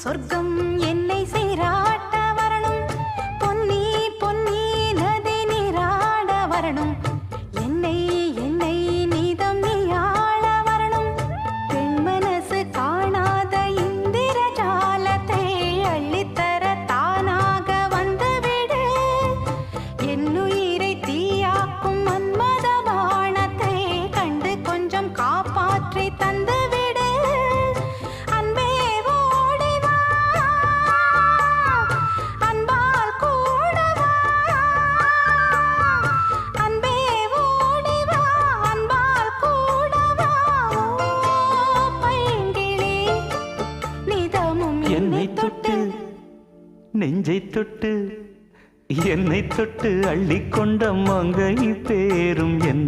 சொர்க்கம் என்னை சீராட்ட வரணும், பொன்னி பொன்னி நதி நீராட வரணும், என்னை என்னை நீதம் நீயாள வரணும். பெண் மனசு காணாத இந்திர ஜாலத்தை அள்ளித்தர தானாக வந்துவிடு. என்னுயிரை தீயாக்கும் மன்மத பாணத்தை கண்டு கொஞ்சம் காப்பாற்றி தந்துவிடு. அன்பே ஓடிவா, அன்பால் கூடவா, அன்பே ஓடிவா, அன்பால் கூடவா. ஓ பைங்கிளி, நிதமும் என்னை தொட்டு நெஞ்சை தொட்டு என்னை தொட்டு அள்ளிக்கொண்ட மங்கை பேரும் என்